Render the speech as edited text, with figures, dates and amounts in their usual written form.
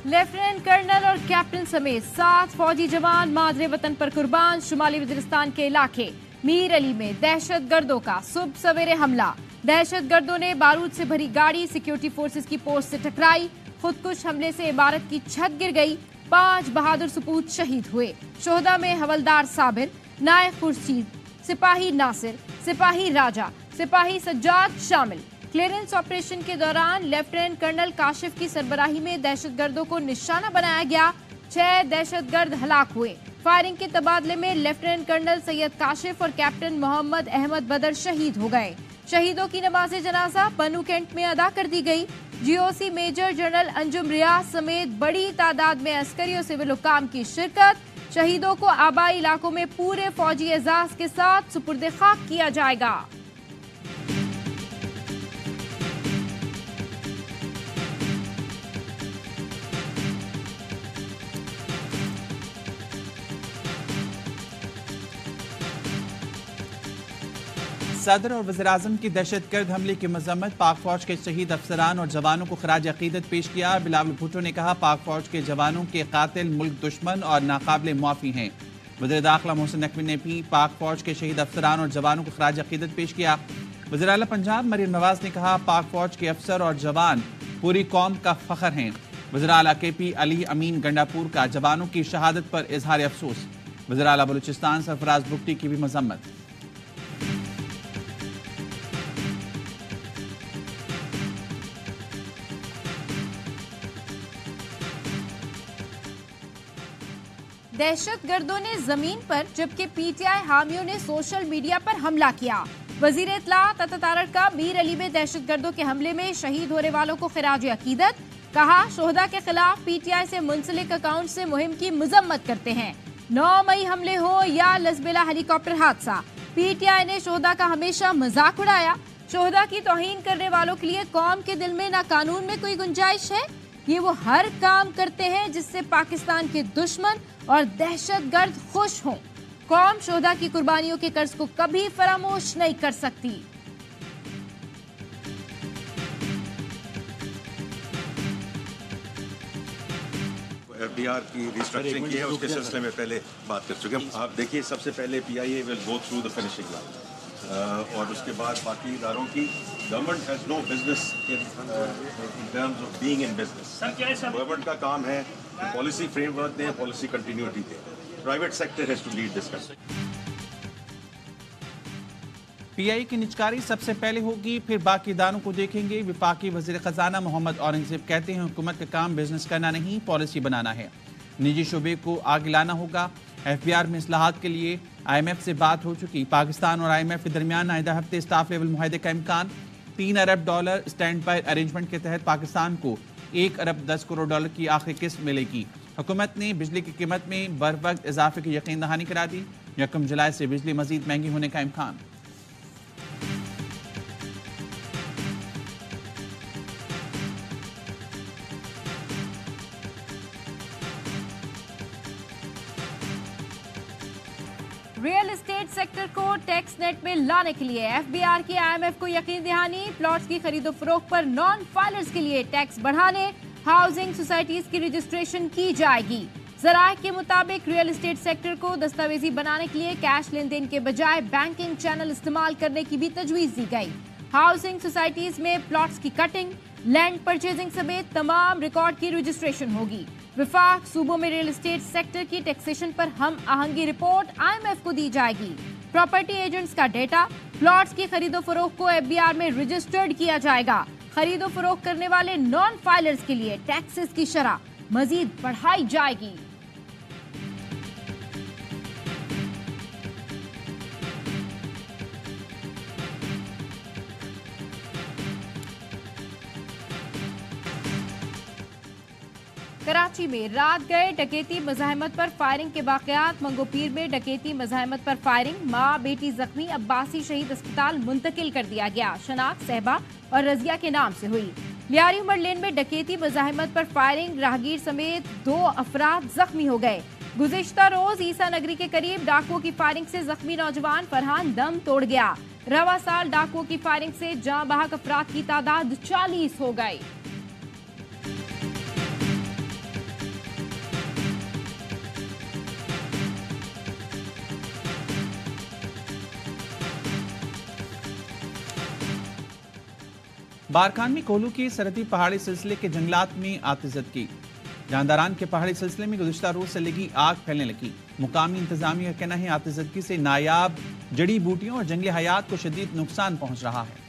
Lieutenant colonel और captain समेत 7 फौजी जवान मादरे वतन पर कुर्बान। शुमाली वजीरिस्तान के इलाके मीर अली में दहशतगर्दों का सुबह सवेरे हमला। दहशतगर्दों ने बारूद से भरी गाड़ी सिक्योरिटी फोर्सेस की पोस्ट से टकराई। खुदकुश हमले से इमारत की छत गिर गई। 5 बहादुर सपूत शहीद हुए। शोहदा में हवलदार साबिर, नायक खुर्शीद, सिपाही नासिर, सिपाही राजा, सिपाही सज्जाद शामिल। क्लियरेंस ऑपरेशन के दौरान लेफ्टिनेंट कर्नल काशिफ की सरबराही में दहशतगर्दों को निशाना बनाया गया। 6 दहशतगर्द हलाक हुए। फायरिंग के तबादले में लेफ्टिनेंट कर्नल सैयद काशिफ और कैप्टन मोहम्मद अहमद बदर शहीद हो गए। शहीदों की नमाज जनाजा पन्नू कैंट में अदा कर दी गई। जीओसी मेजर जनरल अंजुम रियाज समेत बड़ी तादाद में अस्करी और सिविल हुक्काम की शिरकत। शहीदों को आबाई इलाकों में पूरे फौजी एजाज के साथ सुपुर्द खाक किया जाएगा। सदर और वज़ीर-ए-आज़म की दहशतगर्द हमले की मजम्मत। पाक फौज के शहीद अफसरान और जवानों को खराज अकीदत पेश किया। बिलावल भुट्टो ने कहा, पाक फौज के जवानों के कातिल मुल्क दुश्मन और नाकाबिले मुआफ़ी हैं। वज़ीर दाखिला मोहसिन नकवी ने भी पाक फौज के शहीद अफसरान और जवानों को खराज अकीदत पेश किया। वज़ीर आला पंजाब मरीम नवाज ने कहा, पाक फौज के अफसर और जवान पूरी कौम का फख्र हैं। वज़ीर आला KP अली अमीन गंडापुर का जवानों की शहादत पर इजहार अफसोस। वज़ीर आला बलूचिस्तान सरफराज बुगटी की भी मजम्मत। दहशतगर्दों ने जमीन पर जबकि PTI हामियों ने सोशल मीडिया पर हमला किया। वजीर इत्तलात अतातारक का मीर अली में दहशतगर्दों के हमले में शहीद होने वालों को खिराज अकीदत। कहा, शोहदा के खिलाफ PTI से मुंसलिक अकाउंट से मुहिम की मजम्मत करते हैं। 9 मई हमले हो या लजबेला हेलीकॉप्टर हादसा, PTI ने शोहदा का हमेशा मजाक उड़ाया। शोहदा की तौहीन करने वालों के लिए कौम के दिल में ना कानून में कोई गुंजाइश है। ये वो हर काम करते हैं जिससे पाकिस्तान के दुश्मन और दहशतगर्द खुश हों। कौम शोहदा की कुर्बानियों के कर्ज को कभी फरामोश नहीं कर सकती। FDR की रिस्ट्रक्चरिंग की है, उसके सिलसिले में पहले बात कर चुके हैं। आप देखिए, सबसे पहले PIA will go through the finishing line और उसके बाद बाकी इदारों की। Government has no business in terms of being in business. Government का काम है कि पॉलिसी फ्रेमवर्क दें, पॉलिसी कंटिन्यूटी दें। Private sector has to lead this country. PI की निचकारी सबसे पहले होगी, फिर बाकी इदारों को देखेंगे। विफाकी वजीर खजाना मोहम्मद औरंगजेब कहते हैं, हुकूमत का काम बिजनेस करना नहीं, पॉलिसी बनाना है। निजी शोबे को आगे लाना होगा। FBR में इस्लाहात के लिए IMF से बात हो चुकी। पाकिस्तान और IMF के दरमियान आइंदा हफ्ते स्टाफ लेवल मुआहदे का इम्कान। $3 अरब स्टैंड बाय अरेंजमेंट के तहत पाकिस्तान को $1 अरब 10 करोड़ की आखिरी किस्त मिलेगी। हुकूमत ने बिजली की कीमत में बर वक्त इजाफे की यकीन दहानी करा दी। 1 जुलाई से बिजली मजीद महंगी होने का इम्कान। रियल एस्टेट सेक्टर को टैक्स नेट में लाने के लिए FBR की IMF को यकीन दहानी। प्लॉट्स की खरीदो फरोख्त पर नॉन फाइलर्स के लिए टैक्स बढ़ाने। हाउसिंग सोसाइटीज की रजिस्ट्रेशन की जाएगी। ज़राए के मुताबिक रियल एस्टेट सेक्टर को दस्तावेजी बनाने के लिए कैश लेन देन के बजाय बैंकिंग चैनल इस्तेमाल करने की भी तजवीज दी गई। हाउसिंग सोसाइटीज में प्लॉट्स की कटिंग, लैंड परचेजिंग समेत तमाम रिकॉर्ड की रजिस्ट्रेशन होगी। विफाक सूबों में रियल एस्टेट सेक्टर की टैक्सेशन पर हम आहंगी रिपोर्ट IMF को दी जाएगी। प्रॉपर्टी एजेंट्स का डेटा, प्लॉट्स की खरीदो फरोख्त को FBR में रजिस्टर्ड किया जाएगा। खरीदो फरोख्त करने वाले नॉन फाइलर्स के लिए टैक्सेस की शरह मजीद बढ़ाई जाएगी। कराची में रात गए डकैती मज़ाहमत पर फायरिंग के वाकयात। मंगोपीर में डकैती मज़ाहमत पर फायरिंग, माँ बेटी जख्मी, अब्बासी शहीद अस्पताल मुंतकिल कर दिया गया। शनाख्त सहबा और रजिया के नाम से हुई। लियारी उमर लेन में डकैती मज़ाहमत पर फायरिंग, राहगीर समेत 2 अफराद जख्मी हो गए। गुज़िश्ता रोज ईसा नगरी के करीब डाकुओं की फायरिंग से जख्मी नौजवान फरहान दम तोड़ गया। रवा साल डाकुओं की फायरिंग से जाँ बहक अफराद की तादाद 40 हो गई। बारखान में कोहलू की सरहदी पहाड़ी सिलसिले के जंगलात में आतिशबाजी। जानदारान के पहाड़ी सिलसिले में गुज़िश्ता रोज से लगी आग फैलने लगी। मुकामी इंतजामिया का कहना है आतिशबाजी से नायाब जड़ी बूटियों और जंगली हयात को शदीद नुकसान पहुंच रहा है।